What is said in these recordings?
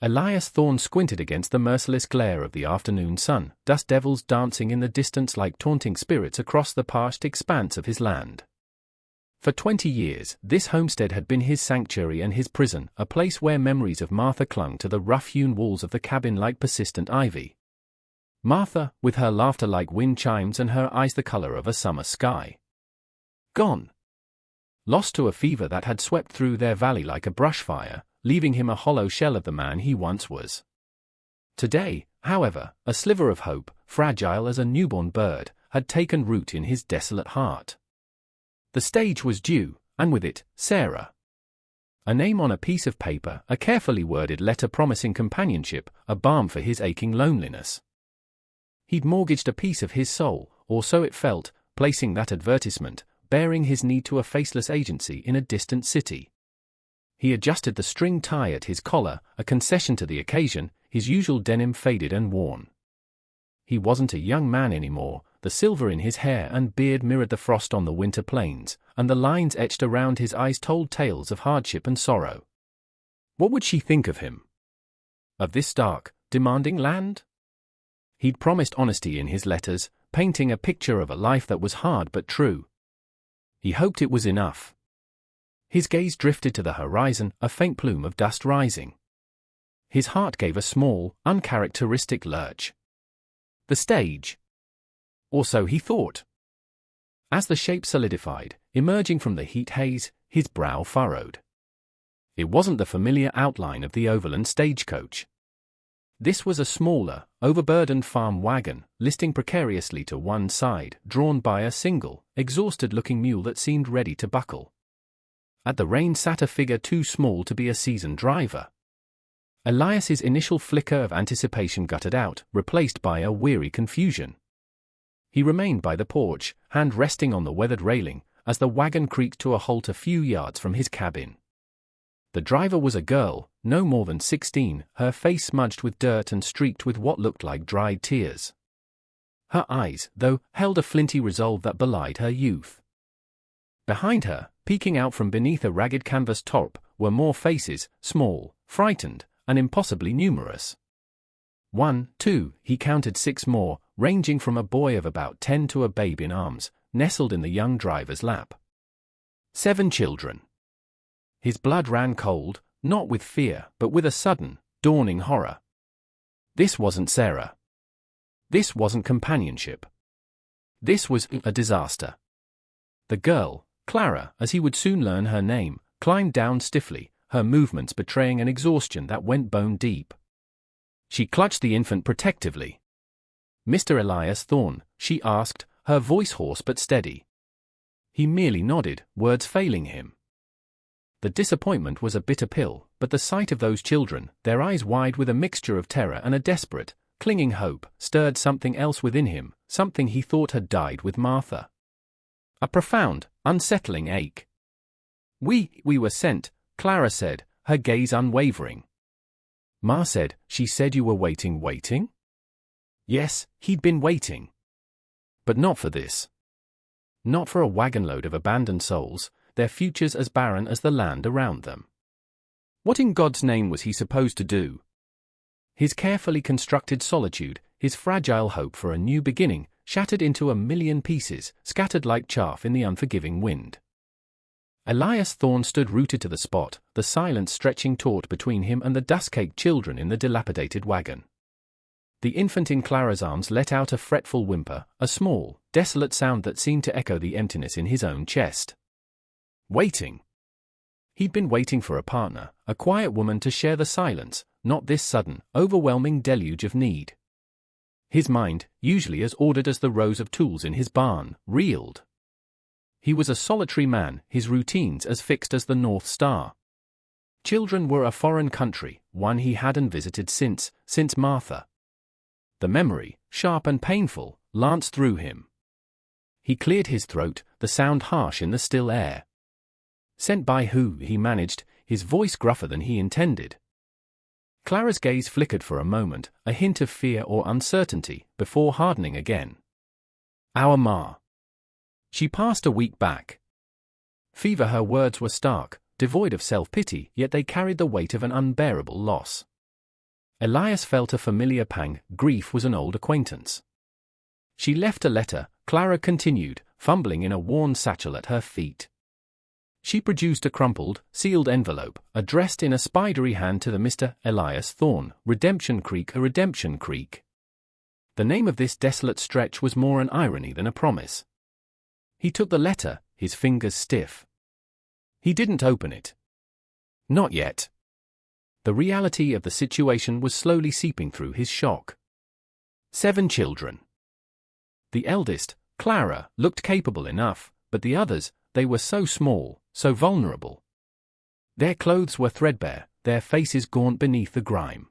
Elias Thorne squinted against the merciless glare of the afternoon sun, dust devils dancing in the distance like taunting spirits across the parched expanse of his land. For 20 years, this homestead had been his sanctuary and his prison, a place where memories of Martha clung to the rough-hewn walls of the cabin like persistent ivy. Martha, with her laughter like wind chimes and her eyes the color of a summer sky. Gone. Lost to a fever that had swept through their valley like a brush fire, leaving him a hollow shell of the man he once was. Today, however, a sliver of hope, fragile as a newborn bird, had taken root in his desolate heart. The stage was due, and with it, Sarah. A name on a piece of paper, a carefully worded letter promising companionship, a balm for his aching loneliness. He'd mortgaged a piece of his soul, or so it felt, placing that advertisement, bearing his need to a faceless agency in a distant city. He adjusted the string tie at his collar, a concession to the occasion, his usual denim faded and worn. He wasn't a young man anymore, the silver in his hair and beard mirrored the frost on the winter plains, and the lines etched around his eyes told tales of hardship and sorrow. What would she think of him? Of this dark, demanding land? He'd promised honesty in his letters, painting a picture of a life that was hard but true. He hoped it was enough. His gaze drifted to the horizon, a faint plume of dust rising. His heart gave a small, uncharacteristic lurch. The stage. Or so he thought. As the shape solidified, emerging from the heat haze, his brow furrowed. It wasn't the familiar outline of the overland stagecoach. This was a smaller, overburdened farm wagon, listing precariously to one side, drawn by a single, exhausted-looking mule that seemed ready to buckle. At the reins sat a figure too small to be a seasoned driver. Elias's initial flicker of anticipation guttered out, replaced by a weary confusion. He remained by the porch, hand resting on the weathered railing, as the wagon creaked to a halt a few yards from his cabin. The driver was a girl, no more than 16, her face smudged with dirt and streaked with what looked like dried tears. Her eyes, though, held a flinty resolve that belied her youth. Behind her, peeking out from beneath a ragged canvas top, were more faces, small, frightened, and impossibly numerous. 1, 2, he counted 6 more, ranging from a boy of about 10 to a babe in arms, nestled in the young driver's lap. 7 children. His blood ran cold, not with fear, but with a sudden, dawning horror. This wasn't Sarah. This wasn't companionship. This was a disaster. The girl, Clara, as he would soon learn her name, climbed down stiffly, her movements betraying an exhaustion that went bone deep. She clutched the infant protectively. "Mr. Elias Thorne," she asked, her voice hoarse but steady. He merely nodded, words failing him. The disappointment was a bitter pill, but the sight of those children, their eyes wide with a mixture of terror and a desperate, clinging hope, stirred something else within him, something he thought had died with Martha. A profound, unsettling ache. We were sent," Clara said, her gaze unwavering. "Ma said, she said you were waiting? Yes, he'd been waiting. But not for this. Not for a wagonload of abandoned souls, their futures as barren as the land around them. What in God's name was he supposed to do? His carefully constructed solitude, his fragile hope for a new beginning, shattered into a million pieces, scattered like chaff in the unforgiving wind. Elias Thorne stood rooted to the spot, the silence stretching taut between him and the dust-caked children in the dilapidated wagon. The infant in Clara's arms let out a fretful whimper, a small, desolate sound that seemed to echo the emptiness in his own chest. Waiting. He'd been waiting for a partner, a quiet woman to share the silence, not this sudden, overwhelming deluge of need. His mind, usually as ordered as the rows of tools in his barn, reeled. He was a solitary man, his routines as fixed as the North Star. Children were a foreign country, one he hadn't visited since Martha. The memory, sharp and painful, lanced through him. He cleared his throat, the sound harsh in the still air. Sent by who, he managed, his voice gruffer than he intended. Clara's gaze flickered for a moment, a hint of fear or uncertainty, before hardening again. "Our Ma. She passed a week back." Fever, her words were stark, devoid of self-pity, yet they carried the weight of an unbearable loss. Elias felt a familiar pang. Grief was an old acquaintance. She left a letter, Clara continued, fumbling in a worn satchel at her feet. She produced a crumpled, sealed envelope, addressed in a spidery hand to the Mr. Elias Thorne, Redemption Creek, a Redemption Creek. The name of this desolate stretch was more an irony than a promise. He took the letter, his fingers stiff. He didn't open it. Not yet. The reality of the situation was slowly seeping through his shock. 7 children. The eldest, Clara, looked capable enough, but the others, they were so small, so vulnerable. Their clothes were threadbare, their faces gaunt beneath the grime.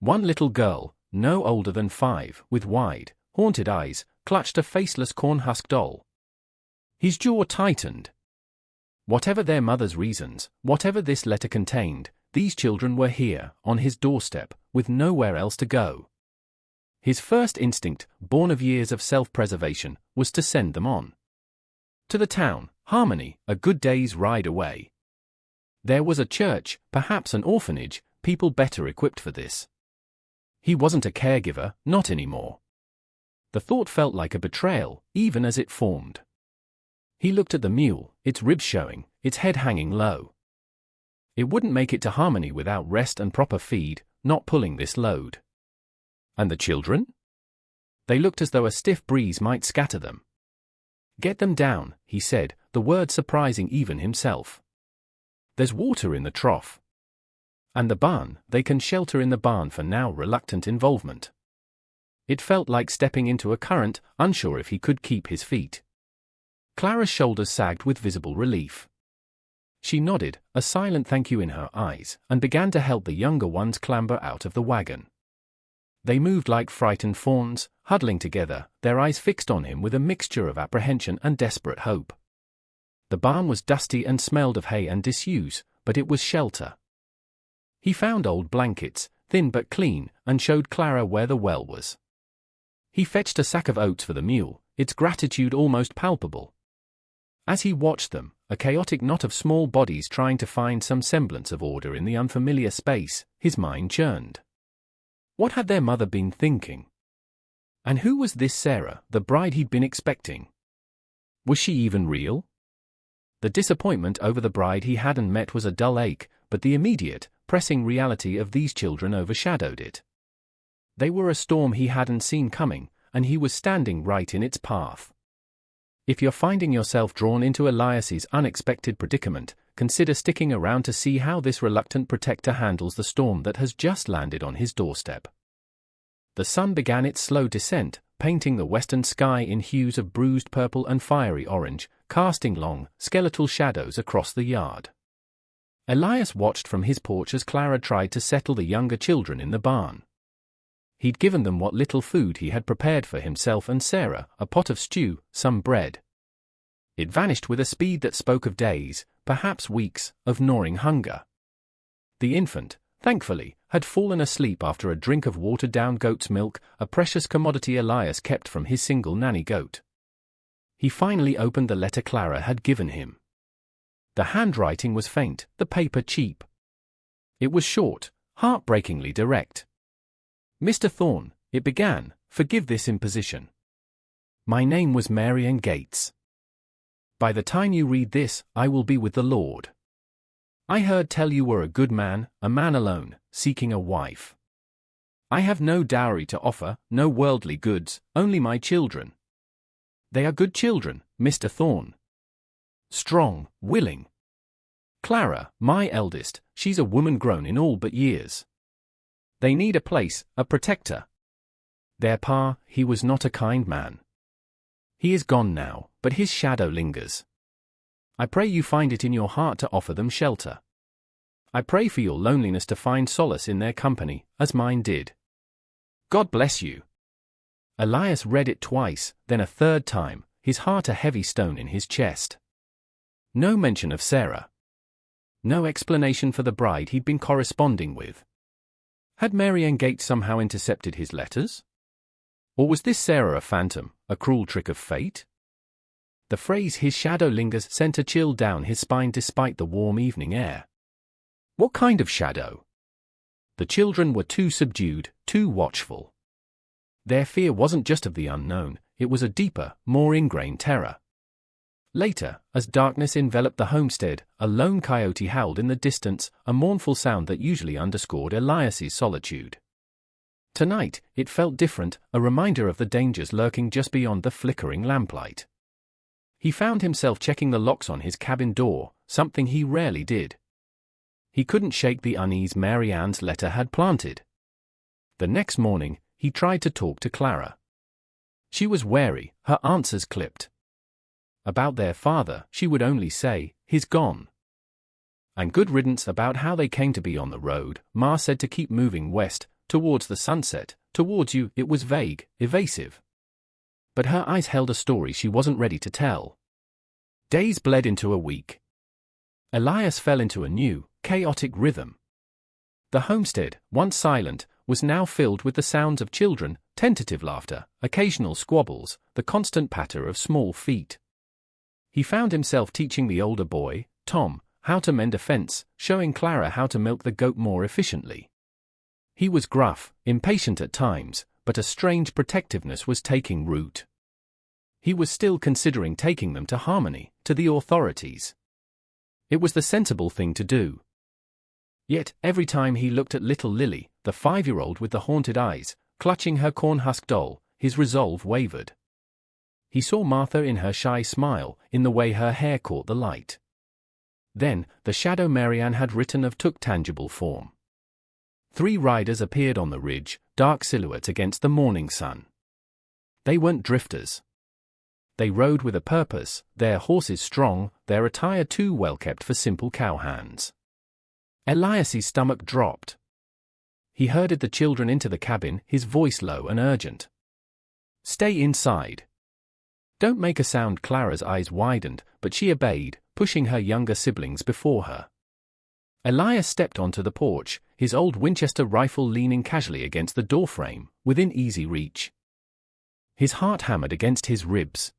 One little girl, no older than 5, with wide, haunted eyes, clutched a faceless corn-husk doll. His jaw tightened. Whatever their mother's reasons, whatever this letter contained, these children were here, on his doorstep, with nowhere else to go. His first instinct, born of years of self-preservation, was to send them on. To the town, Harmony, a good day's ride away. There was a church, perhaps an orphanage, people better equipped for this. He wasn't a caregiver, not anymore. The thought felt like a betrayal, even as it formed. He looked at the mule, its ribs showing, its head hanging low. It wouldn't make it to Harmony without rest and proper feed, not pulling this load. And the children? They looked as though a stiff breeze might scatter them. Get them down, he said, the word surprising even himself. There's water in the trough. And the barn, they can shelter in the barn for now. Reluctant involvement. It felt like stepping into a current, unsure if he could keep his feet. Clara's shoulders sagged with visible relief. She nodded, a silent thank you in her eyes, and began to help the younger ones clamber out of the wagon. They moved like frightened fawns, huddling together, their eyes fixed on him with a mixture of apprehension and desperate hope. The barn was dusty and smelled of hay and disuse, but it was shelter. He found old blankets, thin but clean, and showed Clara where the well was. He fetched a sack of oats for the mule, its gratitude almost palpable. As he watched them, a chaotic knot of small bodies trying to find some semblance of order in the unfamiliar space, his mind churned. What had their mother been thinking? And who was this Sarah, the bride he'd been expecting? Was she even real? The disappointment over the bride he hadn't met was a dull ache, but the immediate, pressing reality of these children overshadowed it. They were a storm he hadn't seen coming, and he was standing right in its path. If you're finding yourself drawn into Elias's unexpected predicament, consider sticking around to see how this reluctant protector handles the storm that has just landed on his doorstep. The sun began its slow descent, painting the western sky in hues of bruised purple and fiery orange, casting long, skeletal shadows across the yard. Elias watched from his porch as Clara tried to settle the younger children in the barn. He'd given them what little food he had prepared for himself and Sarah, a pot of stew, some bread. It vanished with a speed that spoke of days, perhaps weeks, of gnawing hunger. The infant, thankfully, had fallen asleep after a drink of watered-down goat's milk, a precious commodity Elias kept from his single nanny goat. He finally opened the letter Clara had given him. The handwriting was faint, the paper cheap. It was short, heartbreakingly direct. Mr. Thorne, it began, forgive this imposition. My name was Marian Gates. By the time you read this, I will be with the Lord. I heard tell you were a good man, a man alone, seeking a wife. I have no dowry to offer, no worldly goods, only my children. They are good children, Mr. Thorne. Strong, willing. Clara, my eldest, she's a woman grown in all but years. They need a place, a protector. Their pa, he was not a kind man. He is gone now, but his shadow lingers. I pray you find it in your heart to offer them shelter. I pray for your loneliness to find solace in their company, as mine did. God bless you. Elias read it twice, then a third time, his heart a heavy stone in his chest. No mention of Sarah. No explanation for the bride he'd been corresponding with. Had Marian Gates somehow intercepted his letters? Or was this Sarah a phantom, a cruel trick of fate? The phrase "his shadow lingers" sent a chill down his spine despite the warm evening air. What kind of shadow? The children were too subdued, too watchful. Their fear wasn't just of the unknown, it was a deeper, more ingrained terror. Later, as darkness enveloped the homestead, a lone coyote howled in the distance, a mournful sound that usually underscored Elias's solitude. Tonight, it felt different, a reminder of the dangers lurking just beyond the flickering lamplight. He found himself checking the locks on his cabin door, something he rarely did. He couldn't shake the unease Mary Ann's letter had planted. The next morning, he tried to talk to Clara. She was wary, her answers clipped. About their father, she would only say, "He's gone." And good riddance about how they came to be on the road. Ma said to keep moving west, towards the sunset, towards you. It was vague, evasive. But her eyes held a story she wasn't ready to tell. Days bled into a week. Elias fell into a new, chaotic rhythm. The homestead, once silent, was now filled with the sounds of children, tentative laughter, occasional squabbles, the constant patter of small feet. He found himself teaching the older boy, Tom, how to mend a fence, showing Clara how to milk the goat more efficiently. He was gruff, impatient at times, but a strange protectiveness was taking root. He was still considering taking them to Harmony, to the authorities. It was the sensible thing to do. Yet, every time he looked at little Lily, the 5-year-old with the haunted eyes, clutching her corn-husk doll, his resolve wavered. He saw Martha in her shy smile, in the way her hair caught the light. Then, the shadow Mary Ann had written of took tangible form. 3 riders appeared on the ridge, dark silhouettes against the morning sun. They weren't drifters. They rode with a purpose, their horses strong, their attire too well kept for simple cowhands. Elias's stomach dropped. He herded the children into the cabin, his voice low and urgent. "Stay inside. Don't make a sound." Clara's eyes widened, but she obeyed, pushing her younger siblings before her. Elias stepped onto the porch, his old Winchester rifle leaning casually against the doorframe, within easy reach. His heart hammered against his ribs.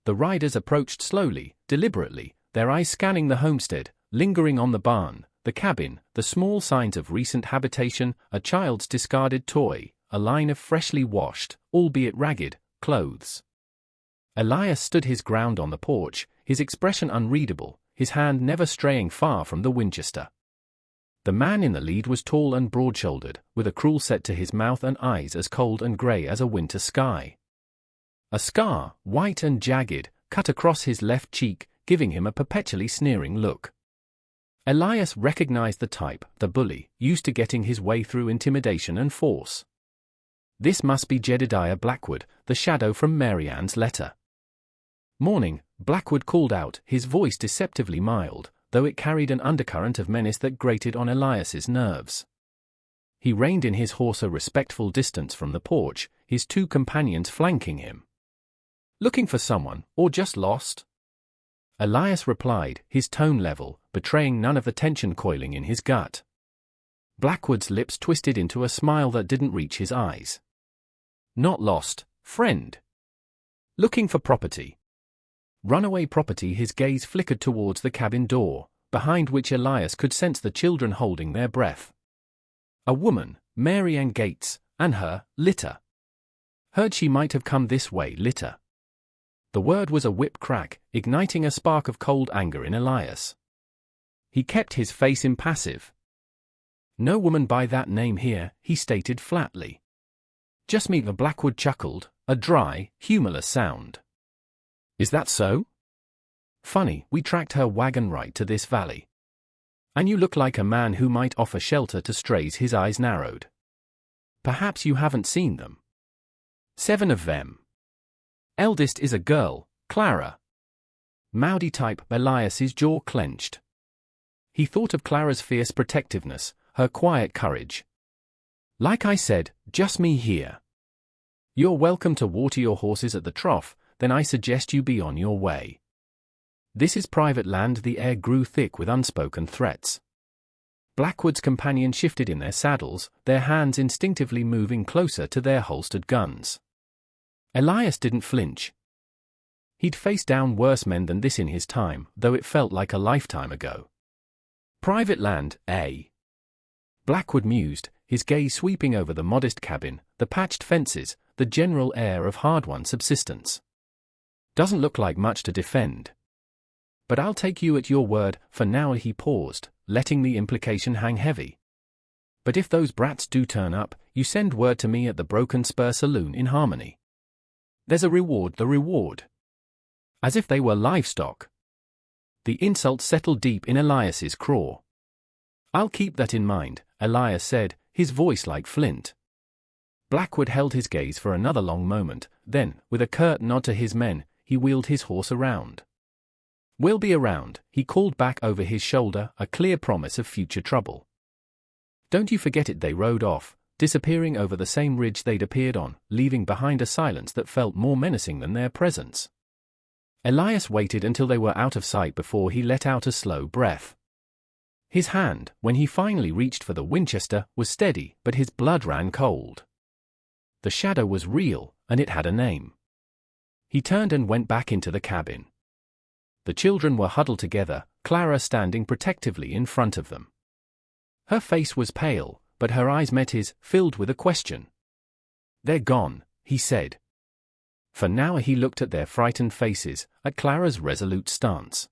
The riders approached slowly, deliberately, their eyes scanning the homestead, lingering on the barn, the cabin, the small signs of recent habitation, a child's discarded toy, a line of freshly washed, albeit ragged, clothes. Elias stood his ground on the porch, his expression unreadable, his hand never straying far from the Winchester. The man in the lead was tall and broad-shouldered, with a cruel set to his mouth and eyes as cold and grey as a winter sky. A scar, white and jagged, cut across his left cheek, giving him a perpetually sneering look. Elias recognized the type, the bully, used to getting his way through intimidation and force. This must be Jedediah Blackwood, the shadow from Mary Ann's letter. "Morning," Blackwood called out, his voice deceptively mild, though it carried an undercurrent of menace that grated on Elias's nerves. He reined in his horse a respectful distance from the porch, his 2 companions flanking him. "Looking for someone, or just lost?" Elias replied, his tone level, betraying none of the tension coiling in his gut. Blackwood's lips twisted into a smile that didn't reach his eyes. "Not lost, friend. Looking for property." Runaway property. His gaze flickered towards the cabin door, behind which Elias could sense the children holding their breath. A woman, Mary Ann Gates, and her litter. Heard she might have come this way. Litter. The word was a whip crack, igniting a spark of cold anger in Elias. He kept his face impassive. "No woman by that name here," he stated flatly. "Just me." The Blackwood chuckled, a dry, humorless sound. "Is that so? Funny, we tracked her wagon right to this valley. And you look like a man who might offer shelter to strays." His eyes narrowed. "Perhaps you haven't seen them. 7 of them. Eldest is a girl, Clara." Moody type. Elias's jaw clenched. He thought of Clara's fierce protectiveness, her quiet courage. "Like I said, just me here. You're welcome to water your horses at the trough, then I suggest you be on your way. This is private land." The air grew thick with unspoken threats. Blackwood's companions shifted in their saddles, their hands instinctively moving closer to their holstered guns. Elias didn't flinch. He'd faced down worse men than this in his time, though it felt like a lifetime ago. "Private land, eh? Blackwood mused, his gaze sweeping over the modest cabin, the patched fences, the general air of hard-won subsistence. Doesn't look like much to defend. But I'll take you at your word, for now. He paused, letting the implication hang heavy. But if those brats do turn up, you send word to me at the Broken Spur Saloon in Harmony. There's a reward. The reward. As if they were livestock. The insult settled deep in Elias's craw. I'll keep that in mind, Elias said, his voice like flint. Blackwood held his gaze for another long moment, then, with a curt nod to his men, he wheeled his horse around. We'll be around, he called back over his shoulder, a clear promise of future trouble. Don't you forget it. They rode off, disappearing over the same ridge they'd appeared on, leaving behind a silence that felt more menacing than their presence. Elias waited until they were out of sight before he let out a slow breath. His hand, when he finally reached for the Winchester, was steady, but his blood ran cold. The shadow was real, and it had a name. He turned and went back into the cabin. The children were huddled together, Clara standing protectively in front of them. Her face was pale, but her eyes met his, filled with a question. They're gone, he said. For now he looked at their frightened faces, at Clara's resolute stance.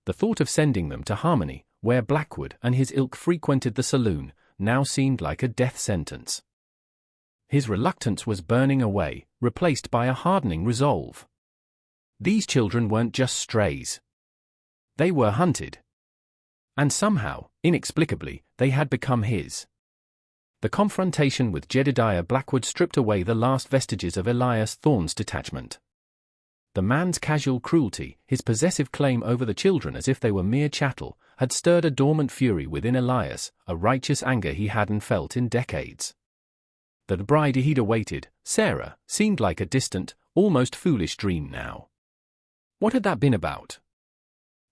The thought of sending them to Harmony, where Blackwood and his ilk frequented the saloon, now seemed like a death sentence. His reluctance was burning away, replaced by a hardening resolve. These children weren't just strays. They were hunted. And somehow, inexplicably, they had become his. The confrontation with Jedediah Blackwood stripped away the last vestiges of Elias Thorne's detachment. The man's casual cruelty, his possessive claim over the children as if they were mere chattel, had stirred a dormant fury within Elias, a righteous anger he hadn't felt in decades. The bride he'd awaited, Sarah, seemed like a distant, almost foolish dream now. What had that been about?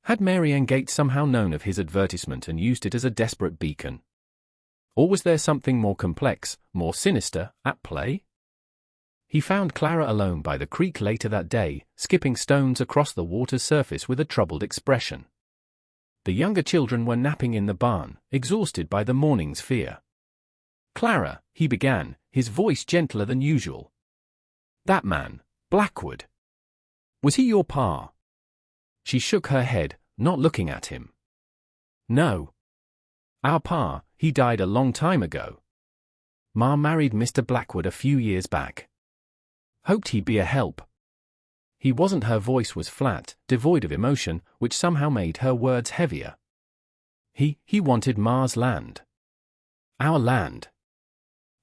Had Mary Ann Gates somehow known of his advertisement and used it as a desperate beacon? Or was there something more complex, more sinister, at play? He found Clara alone by the creek later that day, skipping stones across the water's surface with a troubled expression. The younger children were napping in the barn, exhausted by the morning's fear. Clara, he began, his voice gentler than usual. That man, Blackwood. Was he your pa? She shook her head, not looking at him. No. Our pa, he died a long time ago. Ma married Mr. Blackwood a few years back. Hoped he'd be a help. He wasn't. Her voice was flat, devoid of emotion, which somehow made her words heavier. He wanted Ma's land. Our land.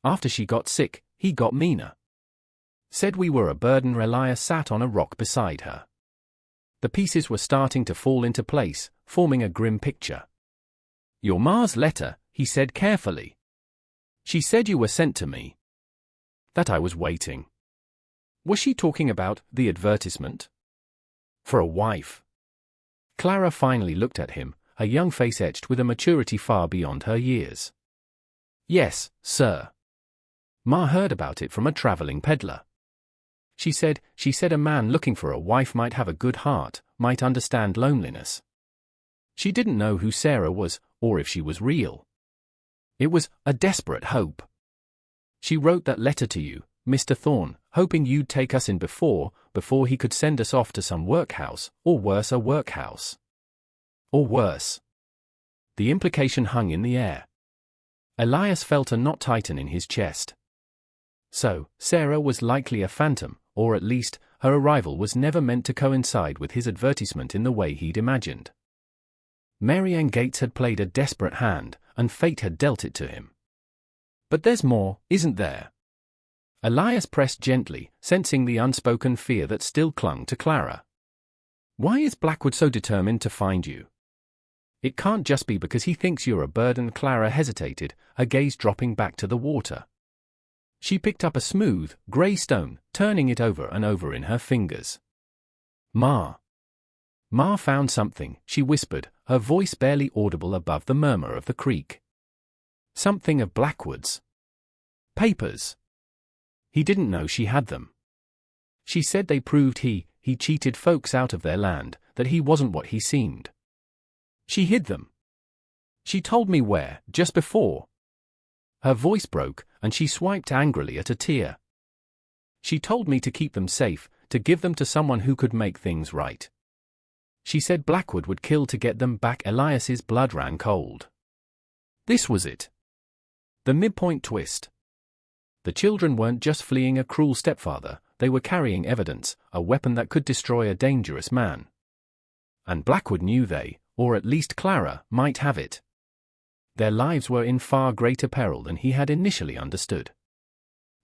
After she got sick, he got meaner. Said we were a burden. Elias sat on a rock beside her. The pieces were starting to fall into place, forming a grim picture. Your ma's letter, he said carefully. She said you were sent to me. That I was waiting. Was she talking about the advertisement? For a wife. Clara finally looked at him, her young face etched with a maturity far beyond her years. Yes, sir. Ma heard about it from a traveling peddler. She said a man looking for a wife might have a good heart, might understand loneliness. She didn't know who Sarah was, or if she was real. It was a desperate hope. She wrote that letter to you, Mr. Thorne, hoping you'd take us in before he could send us off to some workhouse, or worse, a workhouse. Or worse. The implication hung in the air. Elias felt a knot tighten in his chest. So, Sarah was likely a phantom, or at least, her arrival was never meant to coincide with his advertisement in the way he'd imagined. Mary Ann Gates had played a desperate hand, and fate had dealt it to him. But there's more, isn't there? Elias pressed gently, sensing the unspoken fear that still clung to Clara. Why is Blackwood so determined to find you? It can't just be because he thinks you're a burden. Clara hesitated, her gaze dropping back to the water. She picked up a smooth, grey stone, turning it over and over in her fingers. Ma found something, she whispered, her voice barely audible above the murmur of the creek. Something of Blackwood's. Papers. He didn't know she had them. She said they proved he cheated folks out of their land, that he wasn't what he seemed. She hid them. She told me where, just before. Her voice broke, and she swiped angrily at a tear. She told me to keep them safe, to give them to someone who could make things right. She said Blackwood would kill to get them back. Elias's blood ran cold. This was it. The midpoint twist. The children weren't just fleeing a cruel stepfather, they were carrying evidence, a weapon that could destroy a dangerous man. And Blackwood knew they, or at least Clara, might have it. Their lives were in far greater peril than he had initially understood.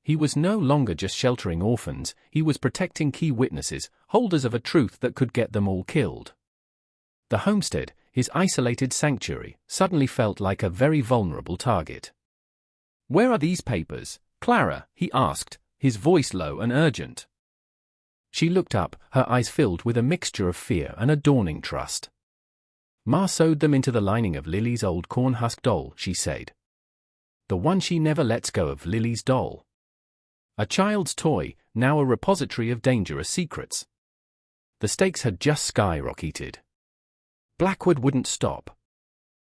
He was no longer just sheltering orphans, he was protecting key witnesses, holders of a truth that could get them all killed. The homestead, his isolated sanctuary, suddenly felt like a very vulnerable target. "Where are these papers, Clara?" he asked, his voice low and urgent. She looked up, her eyes filled with a mixture of fear and a dawning trust. "Ma sewed them into the lining of Lily's old corn-husk doll," she said. "The one she never lets go of, Lily's doll. A child's toy, now a repository of dangerous secrets." The stakes had just skyrocketed. Blackwood wouldn't stop.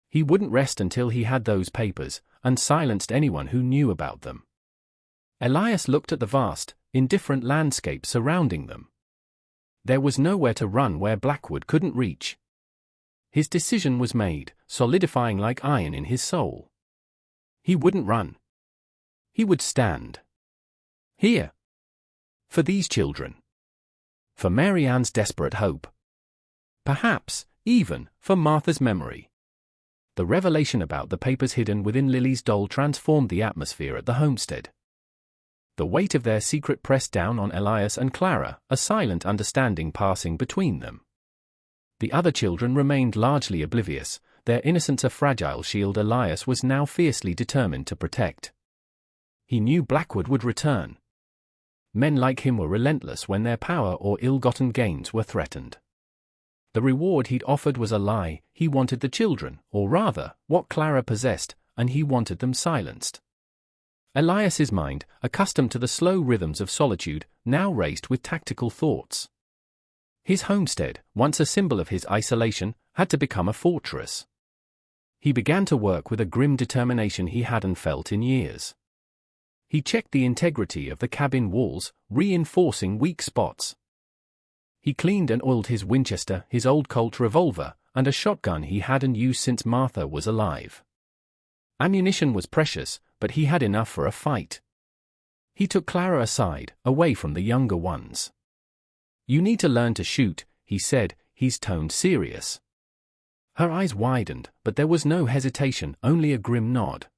He wouldn't rest until he had those papers, and silenced anyone who knew about them. Elias looked at the vast, indifferent landscape surrounding them. There was nowhere to run where Blackwood couldn't reach. His decision was made, solidifying like iron in his soul. He wouldn't run. He would stand. Here. For these children. For Mary Ann's desperate hope. Perhaps, even, for Martha's memory. The revelation about the papers hidden within Lily's doll transformed the atmosphere at the homestead. The weight of their secret pressed down on Elias and Clara, a silent understanding passing between them. The other children remained largely oblivious, their innocence a fragile shield Elias was now fiercely determined to protect. He knew Blackwood would return. Men like him were relentless when their power or ill-gotten gains were threatened. The reward he'd offered was a lie, he wanted the children, or rather, what Clara possessed, and he wanted them silenced. Elias's mind, accustomed to the slow rhythms of solitude, now raced with tactical thoughts. His homestead, once a symbol of his isolation, had to become a fortress. He began to work with a grim determination he hadn't felt in years. He checked the integrity of the cabin walls, reinforcing weak spots. He cleaned and oiled his Winchester, his old Colt revolver, and a shotgun he hadn't used since Martha was alive. Ammunition was precious, but he had enough for a fight. He took Clara aside, away from the younger ones. "You need to learn to shoot," he said, his tone serious. Her eyes widened, but there was no hesitation, only a grim nod.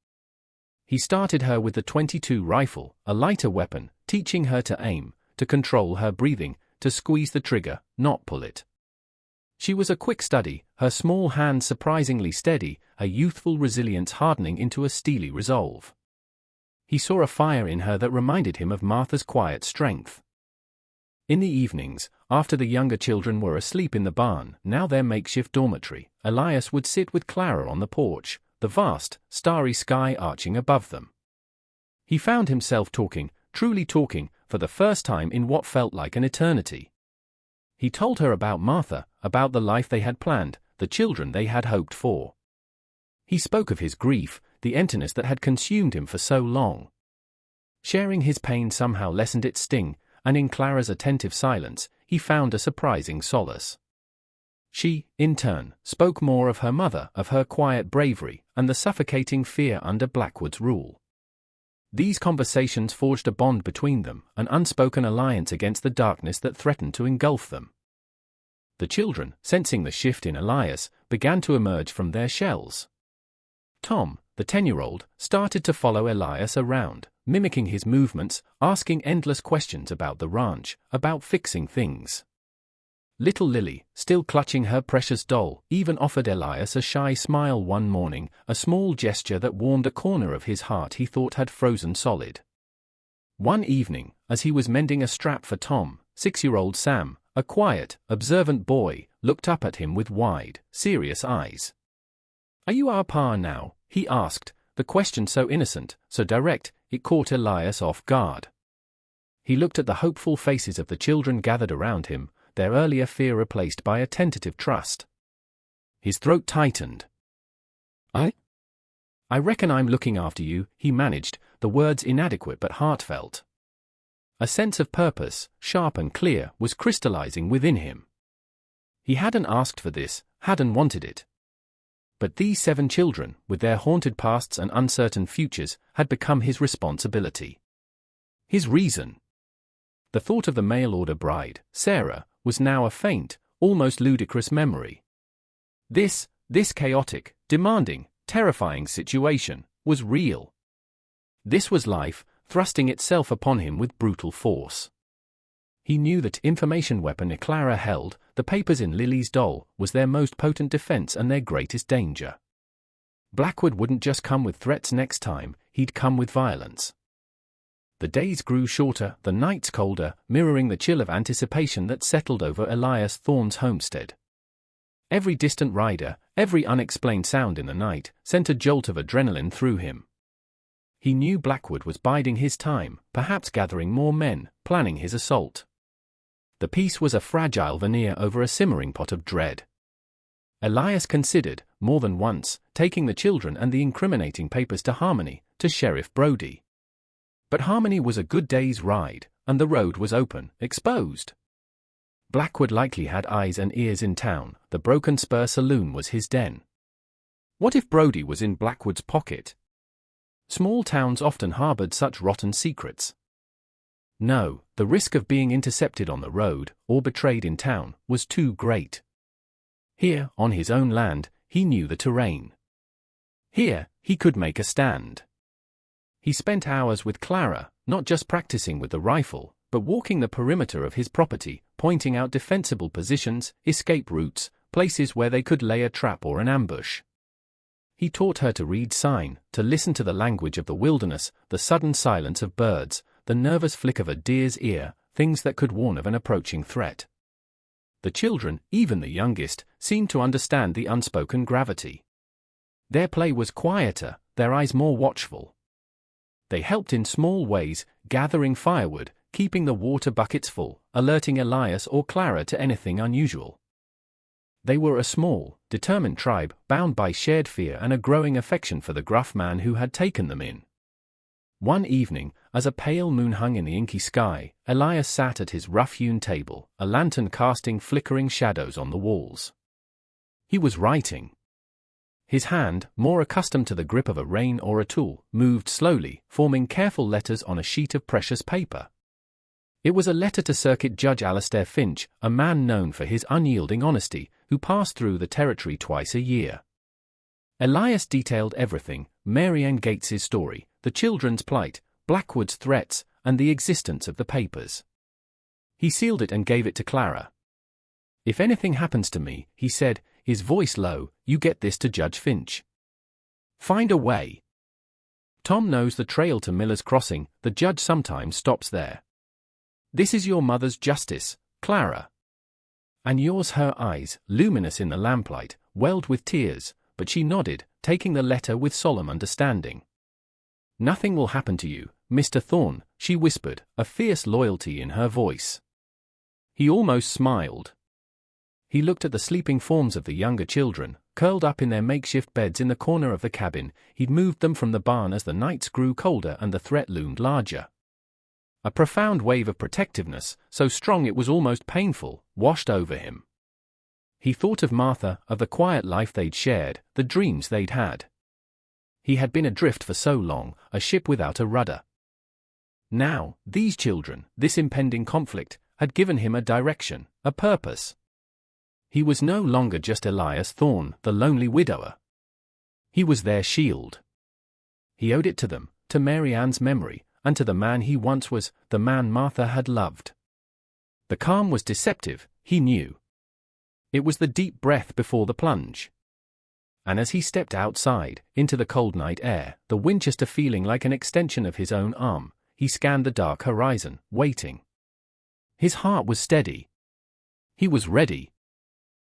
He started her with the .22 rifle, a lighter weapon, teaching her to aim, to control her breathing, to squeeze the trigger, not pull it. She was a quick study, her small hands surprisingly steady, her youthful resilience hardening into a steely resolve. He saw a fire in her that reminded him of Martha's quiet strength. In the evenings, after the younger children were asleep in the barn, now their makeshift dormitory, Elias would sit with Clara on the porch, the vast, starry sky arching above them. He found himself talking, truly talking, for the first time in what felt like an eternity. He told her about Martha, about the life they had planned, the children they had hoped for. He spoke of his grief, the emptiness that had consumed him for so long. Sharing his pain somehow lessened its sting, and in Clara's attentive silence, he found a surprising solace. She, in turn, spoke more of her mother, of her quiet bravery, and the suffocating fear under Blackwood's rule. These conversations forged a bond between them, an unspoken alliance against the darkness that threatened to engulf them. The children, sensing the shift in Elias, began to emerge from their shells. Tom, the 10-year-old, started to follow Elias around, mimicking his movements, asking endless questions about the ranch, about fixing things. Little Lily, still clutching her precious doll, even offered Elias a shy smile one morning, a small gesture that warmed a corner of his heart he thought had frozen solid. One evening, as he was mending a strap for Tom, 6-year-old Sam, a quiet, observant boy, looked up at him with wide, serious eyes. "Are you our pa now?" he asked, the question so innocent, so direct, it caught Elias off guard. He looked at the hopeful faces of the children gathered around him, their earlier fear replaced by a tentative trust. His throat tightened. I reckon I'm looking after you, he managed, the words inadequate but heartfelt. A sense of purpose, sharp and clear, was crystallizing within him. He hadn't asked for this, hadn't wanted it. But these 7 children, with their haunted pasts and uncertain futures, had become his responsibility. His reason. The thought of the mail-order bride, Sarah, was now a faint, almost ludicrous memory. This chaotic, demanding, terrifying situation was real. This was life, thrusting itself upon him with brutal force. He knew that information weapon Clara held, the papers in Lily's doll, was their most potent defense and their greatest danger. Blackwood wouldn't just come with threats next time, he'd come with violence. The days grew shorter, the nights colder, mirroring the chill of anticipation that settled over Elias Thorne's homestead. Every distant rider, every unexplained sound in the night, sent a jolt of adrenaline through him. He knew Blackwood was biding his time, perhaps gathering more men, planning his assault. The peace was a fragile veneer over a simmering pot of dread. Elias considered, more than once, taking the children and the incriminating papers to Harmony, to Sheriff Brody. But Harmony was a good day's ride, and the road was open, exposed. Blackwood likely had eyes and ears in town, the Broken Spur Saloon was his den. What if Brody was in Blackwood's pocket? Small towns often harbored such rotten secrets. No, the risk of being intercepted on the road, or betrayed in town, was too great. Here, on his own land, he knew the terrain. Here, he could make a stand. He spent hours with Clara, not just practicing with the rifle, but walking the perimeter of his property, pointing out defensible positions, escape routes, places where they could lay a trap or an ambush. He taught her to read sign, to listen to the language of the wilderness, the sudden silence of birds, the nervous flick of a deer's ear, things that could warn of an approaching threat. The children, even the youngest, seemed to understand the unspoken gravity. Their play was quieter, their eyes more watchful. They helped in small ways, gathering firewood, keeping the water buckets full, alerting Elias or Clara to anything unusual. They were a small, determined tribe, bound by shared fear and a growing affection for the gruff man who had taken them in. One evening, as a pale moon hung in the inky sky, Elias sat at his rough-hewn table, a lantern casting flickering shadows on the walls. He was writing. His hand, more accustomed to the grip of a rein or a tool, moved slowly, forming careful letters on a sheet of precious paper. It was a letter to Circuit Judge Alastair Finch, a man known for his unyielding honesty, who passed through the territory twice a year. Elias detailed everything, Mary Ann Gates's story, the children's plight, Blackwood's threats, and the existence of the papers. He sealed it and gave it to Clara. "If anything happens to me," he said, his voice low, "you get this to Judge Finch. Find a way. Tom knows the trail to Miller's Crossing, the judge sometimes stops there. This is your mother's justice, Clara." And yours. Her eyes, luminous in the lamplight, welled with tears, but she nodded, taking the letter with solemn understanding. "Nothing will happen to you, Mr. Thorne," she whispered, a fierce loyalty in her voice. He almost smiled. He looked at the sleeping forms of the younger children, curled up in their makeshift beds in the corner of the cabin. He'd moved them from the barn as the nights grew colder and the threat loomed larger. A profound wave of protectiveness, so strong it was almost painful, washed over him. He thought of Martha, of the quiet life they'd shared, the dreams they'd had. He had been adrift for so long, a ship without a rudder. Now, these children, this impending conflict, had given him a direction, a purpose. He was no longer just Elias Thorne, the lonely widower. He was their shield. He owed it to them, to Mary Ann's memory, and to the man he once was, the man Martha had loved. The calm was deceptive, he knew. It was the deep breath before the plunge. And as he stepped outside, into the cold night air, the Winchester feeling like an extension of his own arm, he scanned the dark horizon, waiting. His heart was steady. He was ready.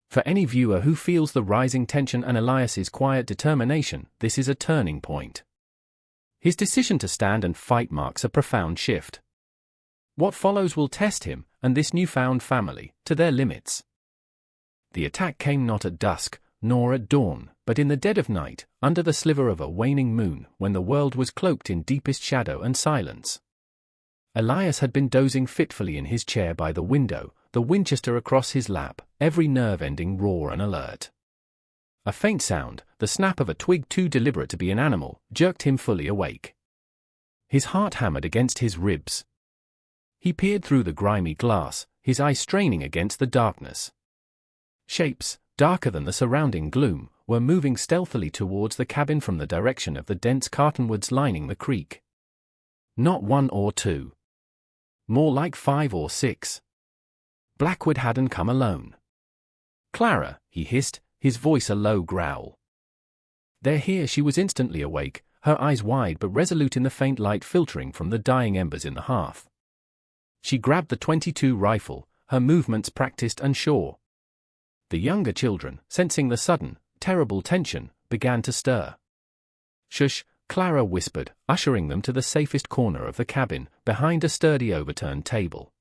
For any viewer who feels the rising tension and Elias's quiet determination, this is a turning point. His decision to stand and fight marks a profound shift. What follows will test him, and this newfound family, to their limits. The attack came not at dusk, nor at dawn, but But in the dead of night, under the sliver of a waning moon, when the world was cloaked in deepest shadow and silence, Elias had been dozing fitfully in his chair by the window, the Winchester across his lap, every nerve ending raw and alert. A faint sound, the snap of a twig too deliberate to be an animal, jerked him fully awake. His heart hammered against his ribs. He peered through the grimy glass, his eyes straining against the darkness. Shapes, darker than the surrounding gloom, were moving stealthily towards the cabin from the direction of the dense cottonwoods lining the creek. Not one or two. More like 5 or 6. Blackwood hadn't come alone. "Clara," he hissed, his voice a low growl. "They're here." She was instantly awake, her eyes wide but resolute in the faint light filtering from the dying embers in the hearth. She grabbed the .22 rifle, her movements practiced and sure. The younger children, sensing the sudden, terrible tension, began to stir. "Shush," Clara whispered, ushering them to the safest corner of the cabin, behind a sturdy overturned table.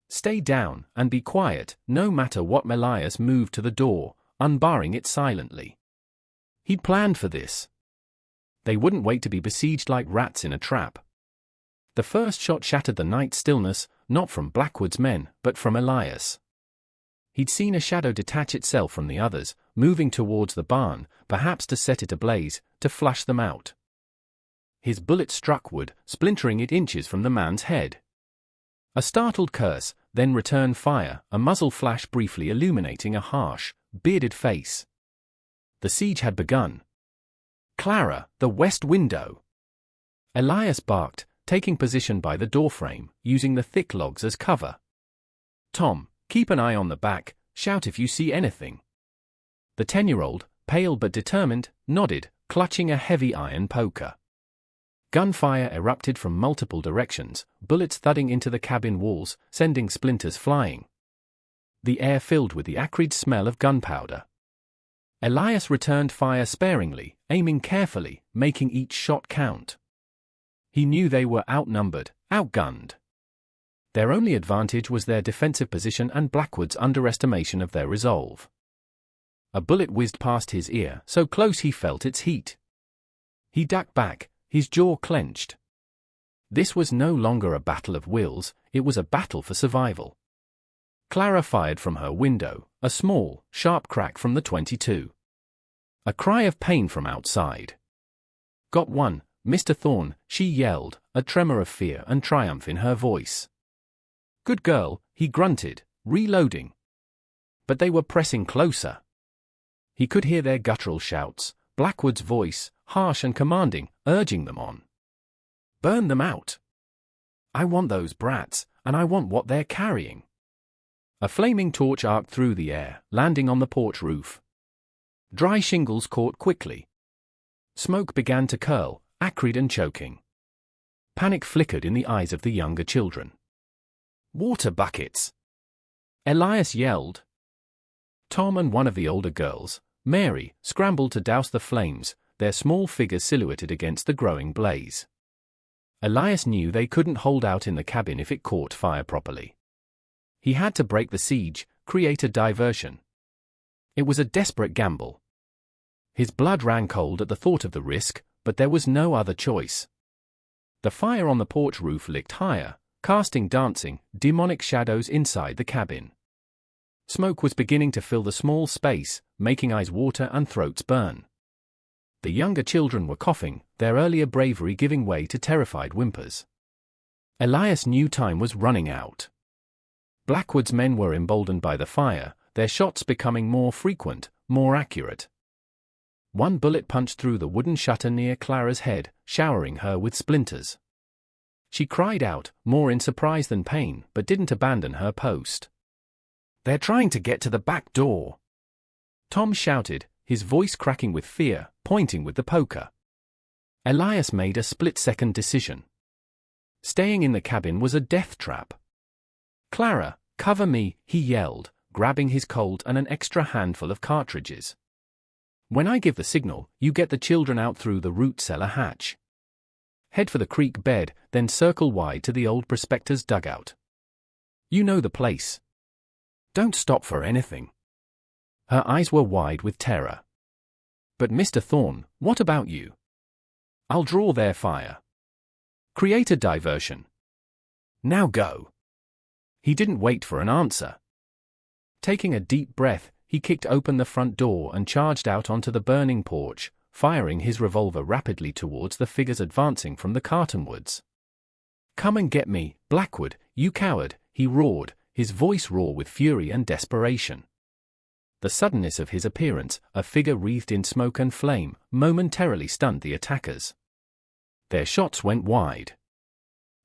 "Stay down, and be quiet," no matter what. Elias moved to the door, unbarring it silently. He'd planned for this. They wouldn't wait to be besieged like rats in a trap. The first shot shattered the night stillness, not from Blackwood's men, but from Elias. He'd seen a shadow detach itself from the others, moving towards the barn, perhaps to set it ablaze, to flush them out. His bullet struck wood, splintering it inches from the man's head. A startled curse, then return fire, a muzzle flash briefly illuminating a harsh, bearded face. The siege had begun. "Clara, the west window!" Elias barked, taking position by the doorframe, using the thick logs as cover. "Tom, keep an eye on the back, shout if you see anything." The 10-year-old, pale but determined, nodded, clutching a heavy iron poker. Gunfire erupted from multiple directions, bullets thudding into the cabin walls, sending splinters flying. The air filled with the acrid smell of gunpowder. Elias returned fire sparingly, aiming carefully, making each shot count. He knew they were outnumbered, outgunned. Their only advantage was their defensive position and Blackwood's underestimation of their resolve. A bullet whizzed past his ear, so close he felt its heat. He ducked back, his jaw clenched. This was no longer a battle of wills, it was a battle for survival. Clara fired from her window, a small, sharp crack from the .22. A cry of pain from outside. "Got one, Mr. Thorne," she yelled, a tremor of fear and triumph in her voice. "Good girl," he grunted, reloading. But they were pressing closer. He could hear their guttural shouts, Blackwood's voice, harsh and commanding, urging them on. "Burn them out. I want those brats, and I want what they're carrying." A flaming torch arced through the air, landing on the porch roof. Dry shingles caught quickly. Smoke began to curl, acrid and choking. Panic flickered in the eyes of the younger children. "Water buckets!" Elias yelled. Tom and one of the older girls, Mary, scrambled to douse the flames, their small figures silhouetted against the growing blaze. Elias knew they couldn't hold out in the cabin if it caught fire properly. He had to break the siege, create a diversion. It was a desperate gamble. His blood ran cold at the thought of the risk, but there was no other choice. The fire on the porch roof licked higher, casting dancing, demonic shadows inside the cabin. Smoke was beginning to fill the small space, making eyes water and throats burn. The younger children were coughing, their earlier bravery giving way to terrified whimpers. Elias knew time was running out. Blackwood's men were emboldened by the fire, their shots becoming more frequent, more accurate. One bullet punched through the wooden shutter near Clara's head, showering her with splinters. She cried out, more in surprise than pain, but didn't abandon her post. "They're trying to get to the back door," Tom shouted, his voice cracking with fear, pointing with the poker. Elias made a split-second decision. Staying in the cabin was a death trap. "Clara, cover me," he yelled, grabbing his Colt and an extra handful of cartridges. "When I give the signal, you get the children out through the root cellar hatch. Head for the creek bed, then circle wide to the old prospector's dugout. You know the place. Don't stop for anything." Her eyes were wide with terror. But Mr. Thorne, what about you? I'll draw their fire. Create a diversion. Now go. He didn't wait for an answer. Taking a deep breath, he kicked open the front door and charged out onto the burning porch, firing his revolver rapidly towards the figures advancing from the cottonwoods. "Come and get me, Blackwood, you coward," he roared, his voice raw with fury and desperation. The suddenness of his appearance, a figure wreathed in smoke and flame, momentarily stunned the attackers. Their shots went wide.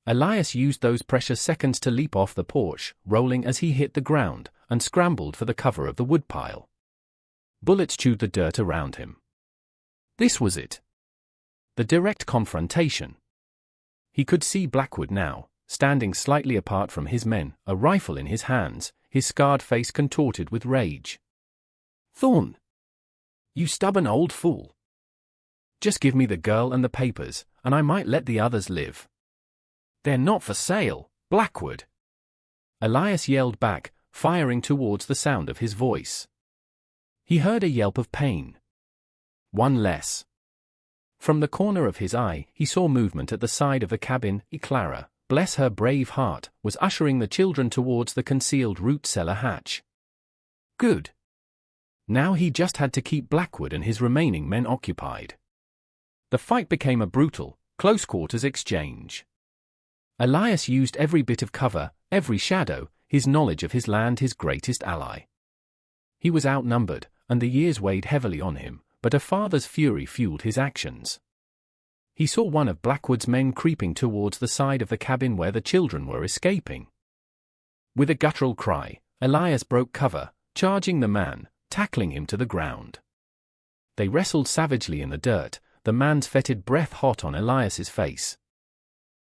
Elias used those precious seconds to leap off the porch, rolling as he hit the ground, and scrambled for the cover of the woodpile. Bullets chewed the dirt around him. This was it. The direct confrontation. He could see Blackwood now, standing slightly apart from his men, a rifle in his hands, his scarred face contorted with rage. "Thorne! You stubborn old fool! Just give me the girl and the papers, and I might let the others live." "They're not for sale, Blackwood!" Elias yelled back, firing towards the sound of his voice. He heard a yelp of pain. One less. From the corner of his eye, he saw movement at the side of the cabin. Clara, bless her brave heart, was ushering the children towards the concealed root cellar hatch. Good. Now he just had to keep Blackwood and his remaining men occupied. The fight became a brutal, close-quarters exchange. Elias used every bit of cover, every shadow, his knowledge of his land his greatest ally. He was outnumbered, and the years weighed heavily on him, but a father's fury fueled his actions. He saw one of Blackwood's men creeping towards the side of the cabin where the children were escaping. With a guttural cry, Elias broke cover, charging the man, tackling him to the ground. They wrestled savagely in the dirt, the man's fetid breath hot on Elias's face.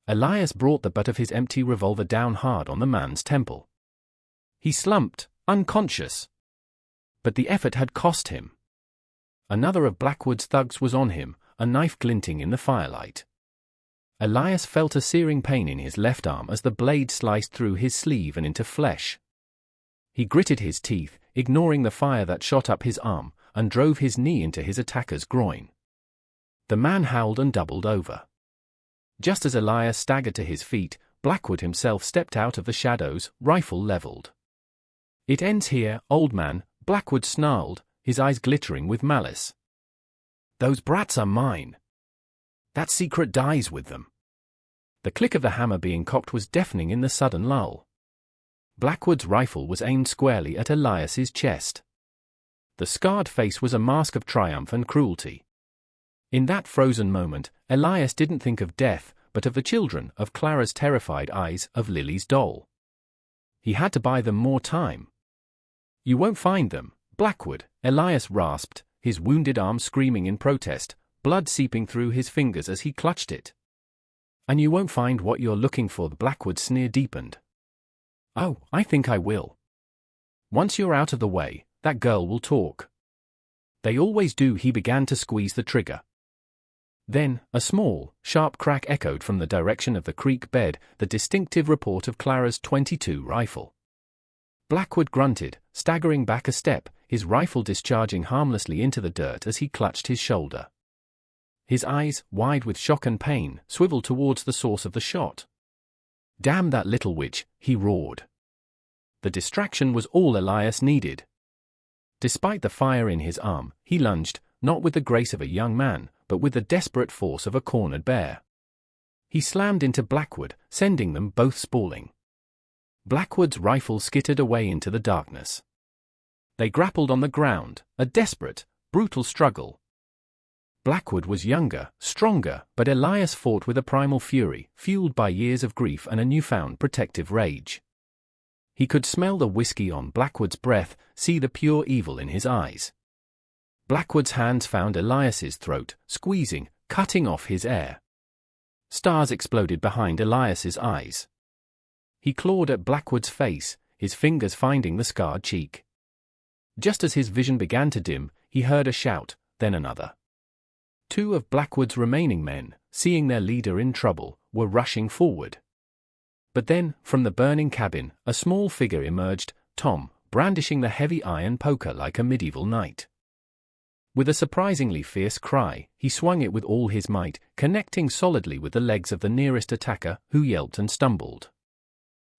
Elias brought the butt of his empty revolver down hard on the man's temple. He slumped, unconscious. But the effort had cost him. Another of Blackwood's thugs was on him, a knife glinting in the firelight. Elias felt a searing pain in his left arm as the blade sliced through his sleeve and into flesh. He gritted his teeth, ignoring the fire that shot up his arm, and drove his knee into his attacker's groin. The man howled and doubled over. Just as Elias staggered to his feet, Blackwood himself stepped out of the shadows, rifle leveled. "It ends here, old man," Blackwood snarled, his eyes glittering with malice. "Those brats are mine. That secret dies with them." The click of the hammer being cocked was deafening in the sudden lull. Blackwood's rifle was aimed squarely at Elias's chest. The scarred face was a mask of triumph and cruelty. In that frozen moment, Elias didn't think of death, but of the children, of Clara's terrified eyes, of Lily's doll. He had to buy them more time. "You won't find them, Blackwood," Elias rasped, his wounded arm screaming in protest, blood seeping through his fingers as he clutched it. "And you won't find what you're looking for," Blackwood's sneer deepened. "Oh, I think I will. Once you're out of the way, that girl will talk." "They always do." He began to squeeze the trigger. Then, a small, sharp crack echoed from the direction of the creek bed, the distinctive report of Clara's .22 rifle. Blackwood grunted, staggering back a step, his rifle discharging harmlessly into the dirt as he clutched his shoulder. His eyes, wide with shock and pain, swiveled towards the source of the shot. "Damn that little witch," he roared. The distraction was all Elias needed. Despite the fire in his arm, he lunged, not with the grace of a young man, but with the desperate force of a cornered bear. He slammed into Blackwood, sending them both sprawling. Blackwood's rifle skittered away into the darkness. They grappled on the ground, a desperate, brutal struggle. Blackwood was younger, stronger, but Elias fought with a primal fury, fueled by years of grief and a newfound protective rage. He could smell the whiskey on Blackwood's breath, see the pure evil in his eyes. Blackwood's hands found Elias's throat, squeezing, cutting off his air. Stars exploded behind Elias's eyes. He clawed at Blackwood's face, his fingers finding the scarred cheek. Just as his vision began to dim, he heard a shout, then another. Two of Blackwood's remaining men, seeing their leader in trouble, were rushing forward. But then, from the burning cabin, a small figure emerged, Tom, brandishing the heavy iron poker like a medieval knight. With a surprisingly fierce cry, he swung it with all his might, connecting solidly with the legs of the nearest attacker, who yelped and stumbled.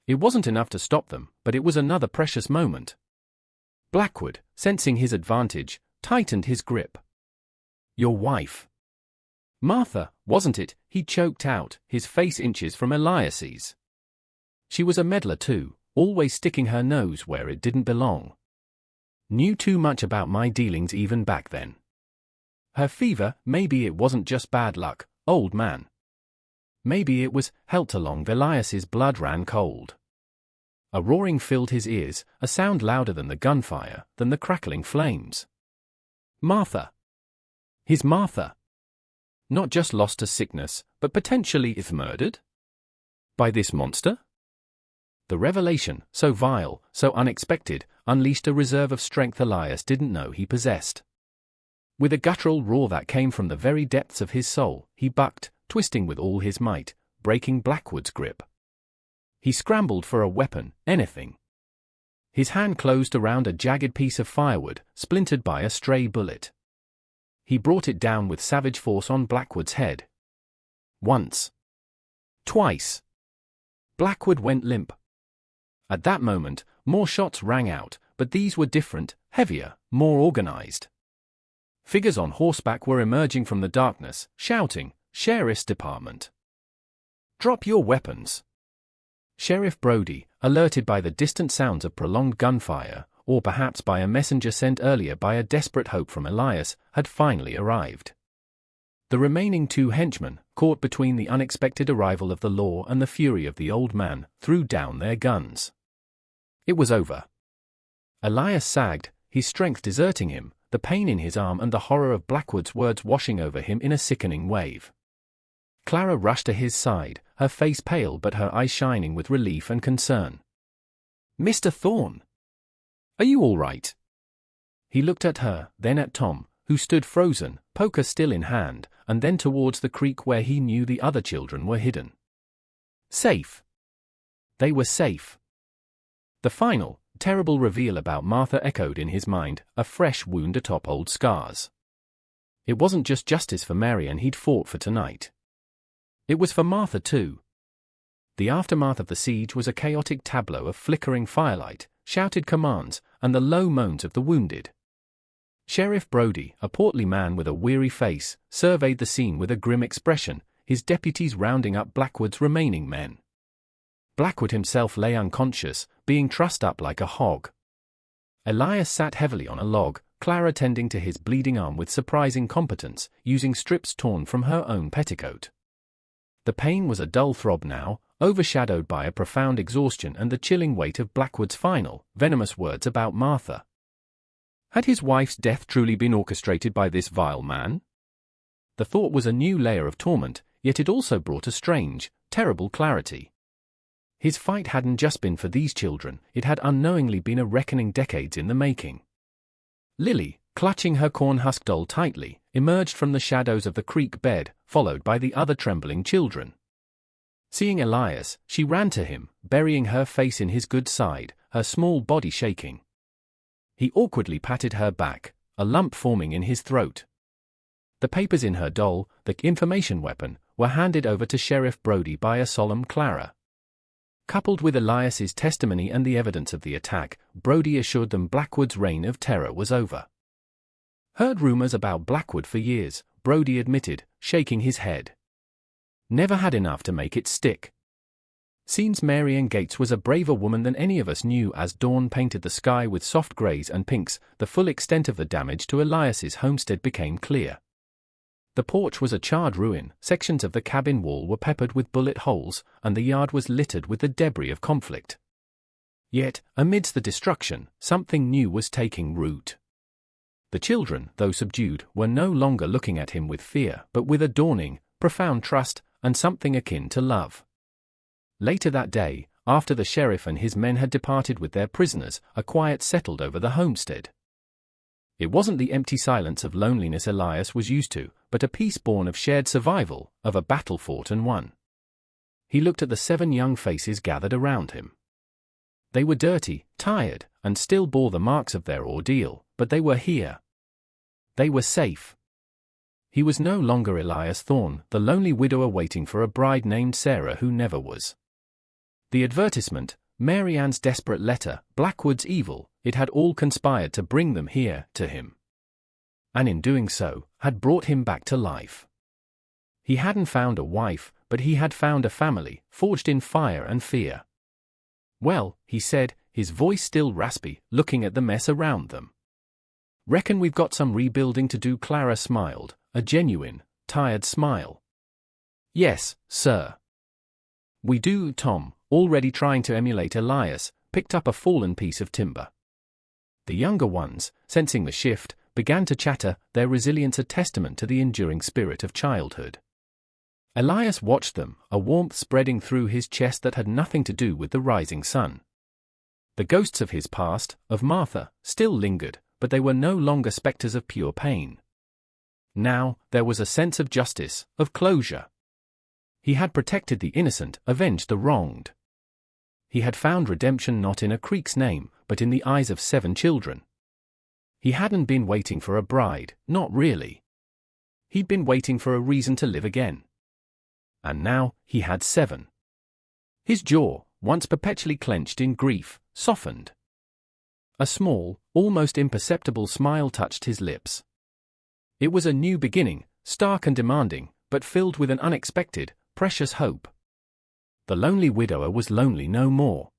It wasn't enough to stop them, but it was another precious moment. Blackwood, sensing his advantage, tightened his grip. "Your wife." "Martha, wasn't it?" he choked out, his face inches from Elias's. She was a meddler too, always sticking her nose where it didn't belong. Knew too much about my dealings even back then. Her fever, maybe it wasn't just bad luck, old man. Maybe it was, helped along. Elias's blood ran cold. A roaring filled his ears, a sound louder than the gunfire, than the crackling flames. Martha. His Martha. Not just lost to sickness, but potentially if murdered? By this monster? The revelation, so vile, so unexpected, unleashed a reserve of strength Elias didn't know he possessed. With a guttural roar that came from the very depths of his soul, he bucked, twisting with all his might, breaking Blackwood's grip. He scrambled for a weapon, anything. His hand closed around a jagged piece of firewood, splintered by a stray bullet. He brought it down with savage force on Blackwood's head. Once. Twice. Blackwood went limp. At that moment, more shots rang out, but these were different, heavier, more organized. Figures on horseback were emerging from the darkness, shouting, "Sheriff's Department! Drop your weapons!" Sheriff Brody, alerted by the distant sounds of prolonged gunfire, or perhaps by a messenger sent earlier by a desperate hope from Elias, had finally arrived. The remaining two henchmen, caught between the unexpected arrival of the law and the fury of the old man, threw down their guns. It was over. Elias sagged, his strength deserting him, the pain in his arm and the horror of Blackwood's words washing over him in a sickening wave. Clara rushed to his side, her face pale but her eyes shining with relief and concern. "Mr. Thorne! Are you all right?" He looked at her, then at Tom, who stood frozen, poker still in hand, and then towards the creek where he knew the other children were hidden. Safe. They were safe. The final, terrible reveal about Martha echoed in his mind, a fresh wound atop old scars. It wasn't just justice for Marian he'd fought for tonight. It was for Martha too. The aftermath of the siege was a chaotic tableau of flickering firelight, shouted commands, and the low moans of the wounded. Sheriff Brody, a portly man with a weary face, surveyed the scene with a grim expression, his deputies rounding up Blackwood's remaining men. Blackwood himself lay unconscious, being trussed up like a hog. Elias sat heavily on a log, Clara tending to his bleeding arm with surprising competence, using strips torn from her own petticoat. The pain was a dull throb now, overshadowed by a profound exhaustion and the chilling weight of Blackwood's final, venomous words about Martha. Had his wife's death truly been orchestrated by this vile man? The thought was a new layer of torment, yet it also brought a strange, terrible clarity. His fight hadn't just been for these children, it had unknowingly been a reckoning decades in the making. Lily, clutching her corn-husk doll tightly, emerged from the shadows of the creek bed, followed by the other trembling children. Seeing Elias, she ran to him, burying her face in his good side, her small body shaking. He awkwardly patted her back, a lump forming in his throat. The papers in her doll, the information weapon, were handed over to Sheriff Brody by a solemn Clara. Coupled with Elias's testimony and the evidence of the attack, Brody assured them Blackwood's reign of terror was over. Heard rumors about Blackwood for years, Brody admitted, shaking his head. Never had enough to make it stick. Seems Marian Gates was a braver woman than any of us knew. As dawn painted the sky with soft greys and pinks, the full extent of the damage to Elias's homestead became clear. The porch was a charred ruin, sections of the cabin wall were peppered with bullet holes, and the yard was littered with the debris of conflict. Yet, amidst the destruction, something new was taking root. The children, though subdued, were no longer looking at him with fear, but with a dawning, profound trust, and something akin to love. Later that day, after the sheriff and his men had departed with their prisoners, a quiet settled over the homestead. It wasn't the empty silence of loneliness Elias was used to, but a peace born of shared survival, of a battle fought and won. He looked at the 7 young faces gathered around him. They were dirty, tired, and still bore the marks of their ordeal, but they were here. They were safe. He was no longer Elias Thorne, the lonely widower waiting for a bride named Sarah who never was. The advertisement, Mary Ann's desperate letter, Blackwood's evil, it had all conspired to bring them here, to him. And in doing so, had brought him back to life. He hadn't found a wife, but he had found a family, forged in fire and fear. "Well," he said, his voice still raspy, looking at the mess around them. "Reckon we've got some rebuilding to do." Clara smiled, a genuine, tired smile. "Yes, sir. We do." Tom, already trying to emulate Elias, picked up a fallen piece of timber. The younger ones, sensing the shift, began to chatter, their resilience a testament to the enduring spirit of childhood. Elias watched them, a warmth spreading through his chest that had nothing to do with the rising sun. The ghosts of his past, of Martha, still lingered, but they were no longer specters of pure pain. Now, there was a sense of justice, of closure. He had protected the innocent, avenged the wronged. He had found redemption not in a Creek's name, but in the eyes of 7 children. He hadn't been waiting for a bride, not really. He'd been waiting for a reason to live again. And now, he had 7. His jaw, once perpetually clenched in grief, softened. A small, almost imperceptible smile touched his lips. It was a new beginning, stark and demanding, but filled with an unexpected, precious hope. The lonely widower was lonely no more.